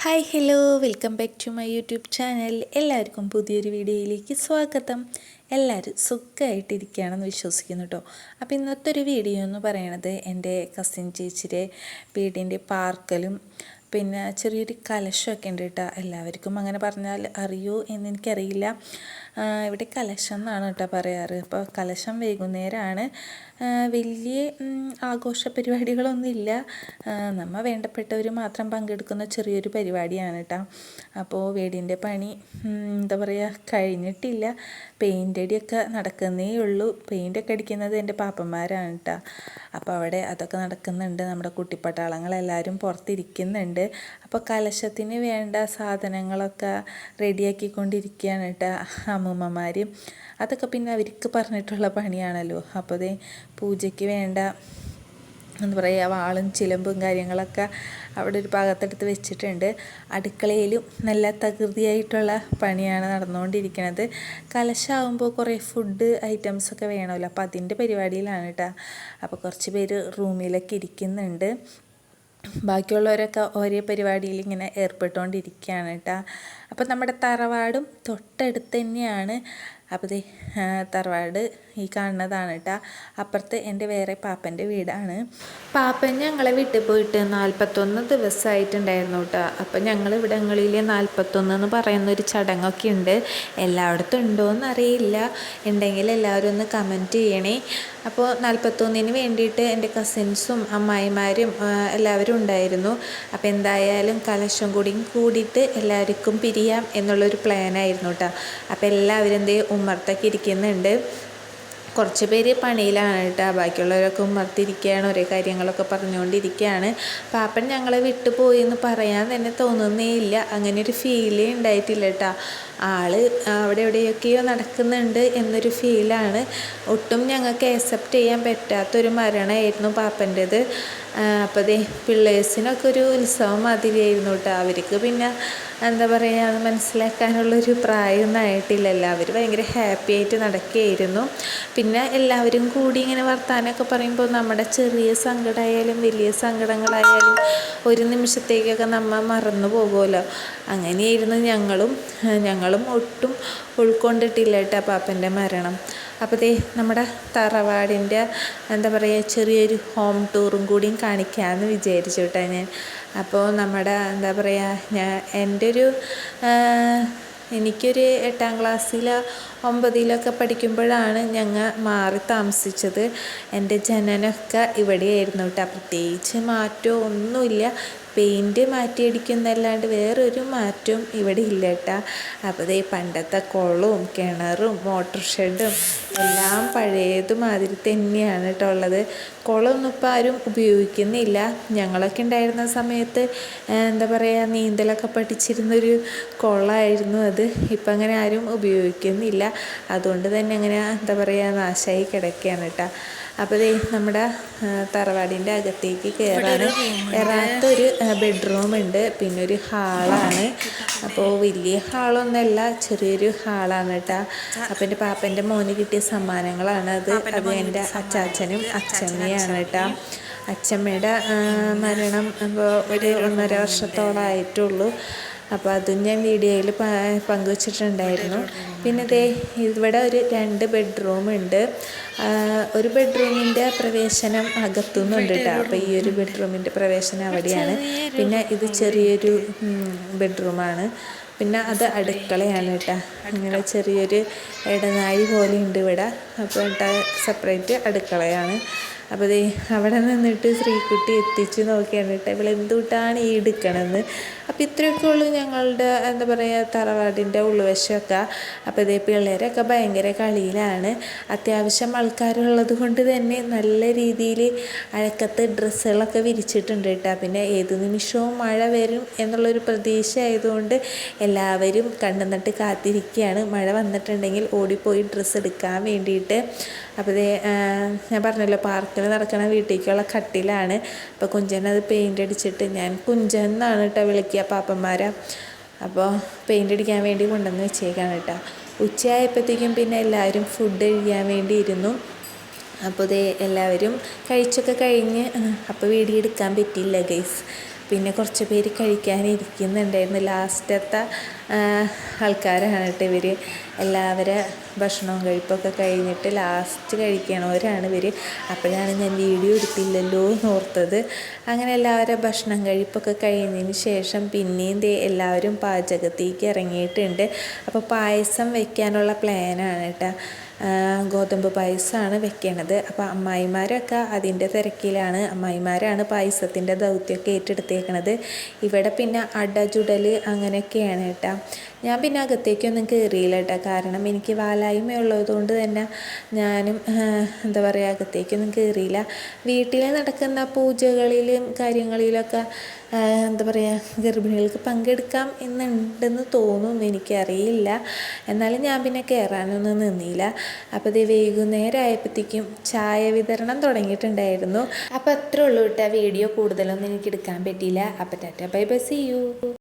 Hi hello welcome back to my YouTube channel. എല്ലാവർക്കും പുതിയൊരു വീഡിയോയിലേക്ക് സ്വാഗതം. എല്ലാവരും സുഖമായിട്ടിരിക്കുകയാണെന്ന് വിശ്വസിക്കുന്നു കേട്ടോ. അപ്പോൾ ഇന്നത്തെ ഒരു വീഡിയോ എന്ന് പറയണത് എൻ്റെ കസിൻ ചേച്ചിയുടെ വീടിൻ്റെ പാർക്കലും പിന്നെ ചെറിയൊരു കലശമൊക്കെ ഉണ്ട് കേട്ടോ. എല്ലാവർക്കും അങ്ങനെ പറഞ്ഞാൽ അറിയോ എന്നെനിക്കറിയില്ല. ഇവിടെ കലശം എന്നാണ് കേട്ടോ പറയാറ്. അപ്പോൾ കലശം വൈകുന്നേരമാണ്. വലിയ ആഘോഷ പരിപാടികളൊന്നുമില്ല. നമ്മൾ വേണ്ടപ്പെട്ടവർ മാത്രം പങ്കെടുക്കുന്ന ചെറിയൊരു പരിപാടിയാണ് കേട്ടോ. അപ്പോൾ വീടിൻ്റെ പണി എന്താ പറയുക കഴിഞ്ഞിട്ടില്ല. പെയിൻ്റ് അടിയൊക്കെ നടക്കുന്നേ ഉള്ളൂ. പെയിൻ്റൊക്കെ അടിക്കുന്നത് എൻ്റെ പാപ്പന്മാരാണ് കേട്ടോ. അപ്പോൾ അവിടെ അതൊക്കെ നടക്കുന്നുണ്ട്. നമ്മുടെ കുട്ടിപ്പട്ടാളങ്ങളെല്ലാവരും പുറത്തിരിക്കുന്നുണ്ട്. അപ്പോൾ കലശത്തിന് വേണ്ട സാധനങ്ങളൊക്കെ റെഡിയാക്കിക്കൊണ്ടിരിക്കുകയാണ് കേട്ടോ അമ്മൂമ്മമാർ. അതൊക്കെ പിന്നെ അവർക്ക് പറഞ്ഞിട്ടുള്ള പണിയാണല്ലോ. അപ്പോൾ പൂജയ്ക്ക് വേണ്ട എന്താ പറയുക വാളും ചിലമ്പും കാര്യങ്ങളൊക്കെ അവിടെ ഒരു ഭാഗത്തെടുത്ത് വെച്ചിട്ടുണ്ട്. അടുക്കളയിലും നല്ല തകൃതിയായിട്ടുള്ള പണിയാണ് നടന്നുകൊണ്ടിരിക്കുന്നത്. കലശമാകുമ്പോൾ കുറേ ഫുഡ് ഐറ്റംസൊക്കെ വേണമല്ലോ. അപ്പോൾ അതിൻ്റെ പരിപാടിയിലാണ് കേട്ടോ. അപ്പോൾ കുറച്ച് പേര് റൂമിലൊക്കെ ഇരിക്കുന്നുണ്ട്. ബാക്കിയുള്ളവരൊക്കെ ഒരേ പരിപാടിയിൽ ഇങ്ങനെ ഏർപ്പെട്ടുകൊണ്ടിരിക്കുകയാണ് കേട്ടോ. അപ്പോൾ നമ്മുടെ തറവാടും തൊട്ടടുത്ത് തന്നെയാണ്. അപ്പോൾ തറവാട് ഈ കാണുന്നതാണ് കേട്ടോ. അപ്പുറത്ത് എൻ്റെ വേറെ പാപ്പൻ്റെ വീടാണ്. പാപ്പൻ ഞങ്ങളെ വീട്ടിൽ പോയിട്ട് 41 ദിവസമായിട്ടുണ്ടായിരുന്നു കേട്ടോ. അപ്പോൾ ഞങ്ങൾ ഇവിടങ്ങളിൽ 41 എന്ന് പറയുന്നൊരു ചടങ്ങൊക്കെ ഉണ്ട്. എല്ലായിടത്തും ഉണ്ടോയെന്ന് അറിയില്ല. ഉണ്ടെങ്കിൽ എല്ലാവരും ഒന്ന് കമൻറ്റ് ചെയ്യണേ. അപ്പോൾ 41-ന് വേണ്ടിയിട്ട് എൻ്റെ കസിൻസും അമ്മായിമാരും എല്ലാവരും ഉണ്ടായിരുന്നു. അപ്പോൾ എന്തായാലും കലശം കൂടിയിട്ട് എല്ലാവർക്കും പിരിയാം എന്നുള്ളൊരു പ്ലാനായിരുന്നു കേട്ടോ. അപ്പോൾ എല്ലാവരും ഉമ്മർത്തൊക്കെ ഇരിക്കുന്നുണ്ട്. കുറച്ച് പേര് പണിയിലാണ് കേട്ടോ. ബാക്കിയുള്ളവരൊക്കെ ഉമ്മർത്തിരിക്കുകയാണ്. ഒരേ കാര്യങ്ങളൊക്കെ പറഞ്ഞുകൊണ്ടിരിക്കുകയാണ്. പാപ്പൻ ഞങ്ങളെ വിട്ടു പോയി എന്ന് പറയാൻ തന്നെ തോന്നുന്നേ ഇല്ല. അങ്ങനെ ഒരു ഫീലേ ഉണ്ടായിട്ടില്ല കേട്ടോ. ആള് അവിടെ എവിടെയൊക്കെയോ നടക്കുന്നുണ്ട് എന്നൊരു ഫീലാണ്. ഒട്ടും ഞങ്ങൾക്ക് അക്സെപ്റ്റ് ചെയ്യാൻ പറ്റാത്തൊരു മരണമായിരുന്നു പാപ്പൻ്റേത്. അപ്പോൾ പിള്ളേഴ്സിനൊക്കെ ഒരു ഉത്സവം മാതിരിയായിരുന്നു കേട്ടോ. അവർക്ക് പിന്നെ എന്താ പറയുക അത് മനസ്സിലാക്കാനുള്ളൊരു പ്രായമൊന്നും ആയിട്ടില്ലല്ലോ. അവർ ഭയങ്കര ഹാപ്പി ആയിട്ട് നടക്കുകയായിരുന്നു. പിന്നെ എല്ലാവരും കൂടി ഇങ്ങനെ വർത്താനമൊക്കെ പറയുമ്പോൾ നമ്മുടെ ചെറിയ സങ്കടമായാലും വലിയ സങ്കടങ്ങളായാലും ഒരു നിമിഷത്തേക്കൊക്കെ നമ്മൾ മറന്നു പോകുമല്ലോ. അങ്ങനെയായിരുന്നു ഞങ്ങളും ഒട്ടും ഉൾക്കൊണ്ടിട്ടില്ല കേട്ടോ പാപ്പൻ്റെ മരണം. അപ്പോൾ നമ്മുടെ തറവാടിൻ്റെ എന്താ പറയുക ചെറിയൊരു ഹോം ടൂറും കൂടിയും കാണിക്കാമെന്ന് വിചാരിച്ചു കേട്ടോ ഞാൻ. അപ്പോൾ നമ്മുടെ എന്താ പറയുക എനിക്കൊരു 8ാം ക്ലാസ്സിലോ 9ിലൊക്കെ പഠിക്കുമ്പോഴാണ് ഞങ്ങൾ മാറി താമസിച്ചത്. എൻ്റെ ജനനമൊക്കെ ഇവിടെയായിരുന്നു കേട്ടോ. പ്രത്യേകിച്ച് മാറ്റമോ ഒന്നുമില്ല. പെയിൻറ്റ് മാറ്റിയടിക്കുന്നല്ലാണ്ട് വേറൊരു മാറ്റവും ഇവിടെ ഇല്ല കേട്ടോ. അപ്പോൾ പണ്ടത്തെ കുളവും കിണറും മോട്ടോർ ഷെഡും എല്ലാം പഴയതുമാതിരി തന്നെയാണ് കേട്ടോ ഉള്ളത്. കുളമൊന്നും ഇപ്പോൾ ആരും ഉപയോഗിക്കുന്നില്ല. ഞങ്ങളൊക്കെ ഉണ്ടായിരുന്ന സമയത്ത് എന്താ പറയുക നീന്തലൊക്കെ പഠിച്ചിരുന്നൊരു കുളമായിരുന്നു അത്. ഇപ്പം അങ്ങനെ ആരും ഉപയോഗിക്കുന്നില്ല. അതുകൊണ്ട് തന്നെ അങ്ങനെ എന്താ പറയുക നാശമായി കിടക്കുകയാണ് കേട്ടോ. അപ്പോൾ നമ്മുടെ തറവാടിൻ്റെ അകത്തേക്ക് കയറാത്തൊരു ബെഡ്റൂം ഉണ്ട്. പിന്നെ ഒരു ഹാളാണ്. അപ്പോൾ വലിയ ഹാളൊന്നുമല്ല, ചെറിയൊരു ഹാളാണ് കേട്ടോ. അപ്പോൾ എൻ്റെ പാപ്പൻ്റെ മോന് കിട്ടിയ സമ്മാനങ്ങളാണ് അത് എൻ്റെ അച്ചാച്ചനും അച്ചമ്മയാണ് കേട്ടോ. അച്ചമ്മയുടെ മരണം അപ്പോൾ ഒരു 1.5 വർഷത്തോളമായിട്ടുള്ളൂ. അപ്പോൾ അതും ഞാൻ വീഡിയോയിൽ പങ്കുവച്ചിട്ടുണ്ടായിരുന്നു. പിന്നെ ഇവിടെ ഒരു 2 ബെഡ്റൂമുണ്ട്. ഒരു ബെഡ്റൂമിൻ്റെ പ്രവേശനം അകത്തുനിന്നുണ്ട് കേട്ടോ. അപ്പോൾ ഈ ഒരു ബെഡ്റൂമിൻ്റെ പ്രവേശനം അവിടെയാണ്. പിന്നെ ഇത് ചെറിയൊരു ബെഡ്റൂമാണ്. പിന്നെ അത് അടുക്കളയാണ് കേട്ടോ. ഇങ്ങനെ ചെറിയൊരു ഇടനാഴി പോലെ ഉണ്ട് ഇവിടെ. അപ്പോൾ സെപ്പറേറ്റ് അടുക്കളയാണ്. അപ്പോൾ അവിടെ നിന്നിട്ട് ശ്രീകുട്ടി എത്തിച്ച് നോക്കിയാണ് കേട്ടോ ഇവളെന്തുകൊണ്ടാണ് ഈ എടുക്കണമെന്ന്. അപ്പോൾ ഇത്രയൊക്കെ ഉള്ളൂ ഞങ്ങളുടെ എന്താ പറയുക തറവാടിൻ്റെ ഉൾവശമൊക്കെ. അപ്പോൾ പിള്ളേരൊക്കെ ഭയങ്കര കളിയിലാണ്. അത്യാവശ്യം ആൾക്കാരുള്ളത് കൊണ്ട് തന്നെ നല്ല രീതിയിൽ അഴക്കത്ത് ഡ്രസ്സുകളൊക്കെ വിരിച്ചിട്ടുണ്ട് കേട്ടോ. പിന്നെ ഏത് നിമിഷവും മഴ വരും എന്നുള്ളൊരു പ്രതീക്ഷ ആയതുകൊണ്ട് എല്ലാവരും കണ്ണുനട്ട് കാത്തിരിക്കുകയാണ് മഴ വന്നിട്ടുണ്ടെങ്കിൽ ഓടിപ്പോയി ഡ്രസ്സ് എടുക്കാൻ വേണ്ടിയിട്ട്. അപ്പോൾ ഞാൻ പറഞ്ഞല്ലോ പാർക്കിൽ നടക്കണ വീട്ടിലേക്കുള്ള കട്ടിലാണ്. അപ്പോൾ കുഞ്ചനത് പെയിൻ്റ് അടിച്ചിട്ട് ഞാൻ കുഞ്ചൻ എന്നാണ് കേട്ടോ വിളിക്കുക പാപ്പന്മാരെ. അപ്പോൾ പെയിൻ്റ് അടിക്കാൻ വേണ്ടി കൊണ്ടുവന്ന് വെച്ചേക്കാണ് കേട്ടോ. ഉച്ചയായപ്പോഴത്തേക്കും പിന്നെ എല്ലാവരും ഫുഡ് കഴിക്കാൻ വേണ്ടി ഇരുന്നു. അപ്പോൾ എല്ലാവരും കഴിച്ചൊക്കെ കഴിഞ്ഞ് അപ്പോൾ വീഡിയോ എടുക്കാൻ പറ്റിയില്ല ഗൈസ്. പിന്നെ കുറച്ച് പേര് കഴിക്കാനിരിക്കുന്നുണ്ടായിരുന്നു. ലാസ്റ്റത്തെ ആൾക്കാരാണ് കേട്ടോ ഇവർ. എല്ലാവരും ഭക്ഷണവും കഴിപ്പൊക്കെ കഴിഞ്ഞിട്ട് ലാസ്റ്റ് കഴിക്കണവരാണ് ഇവർ. അപ്പോഴാണ് ഞാൻ വീഡിയോ എടുത്തില്ലല്ലോ എന്നോർത്തത്. അങ്ങനെ എല്ലാവരും ഭക്ഷണം കഴിപ്പൊക്കെ കഴിഞ്ഞതിന് ശേഷം പിന്നെയും എല്ലാവരും പാചകത്തേക്ക് ഇറങ്ങിയിട്ടുണ്ട്. അപ്പോൾ പായസം വെക്കാനുള്ള പ്ലാനാണ് കേട്ടോ. ഗോതമ്പ് പായസമാണ് വെക്കണത്. അപ്പോൾ അമ്മായിമാരൊക്കെ അതിൻ്റെ തിരക്കിലാണ്. അമ്മായിമാരാണ് പായസത്തിൻ്റെ ദൗത്യമൊക്കെ ഏറ്റെടുത്തേക്കണത്. ഇവിടെ പിന്നെ അടചുടൽ അങ്ങനെയൊക്കെയാണ് കേട്ടോ. ഞാൻ പിന്നെ അകത്തേക്കൊന്നും കയറിയില്ല കേട്ടോ. കാരണം എനിക്ക് വാലായ്മയുള്ളത് കൊണ്ട് തന്നെ ഞാനും എന്താ പറയുക അകത്തേക്കൊന്നും കയറിയില്ല. വീട്ടിൽ നടക്കുന്ന പൂജകളിലും കാര്യങ്ങളിലൊക്കെ എന്താ പറയുക ഗർഭിണികൾക്ക് പങ്കെടുക്കാം എന്നുണ്ടെന്ന് തോന്നുന്നു, എനിക്കറിയില്ല. എന്നാലും ഞാൻ പിന്നെ കയറാനൊന്നും നിന്നില്ല. അപ്പോൾ ഇത് വൈകുന്നേരം ആയപ്പോഴത്തേക്കും ചായ വിതരണം തുടങ്ങിയിട്ടുണ്ടായിരുന്നു. അപ്പോൾ അത്രേ ഉള്ളൂ കേട്ടോ. വീഡിയോ കൂടുതലൊന്നും എനിക്ക് എടുക്കാൻ പറ്റിയില്ല. അപ്പോൾ tata bye bye, see U.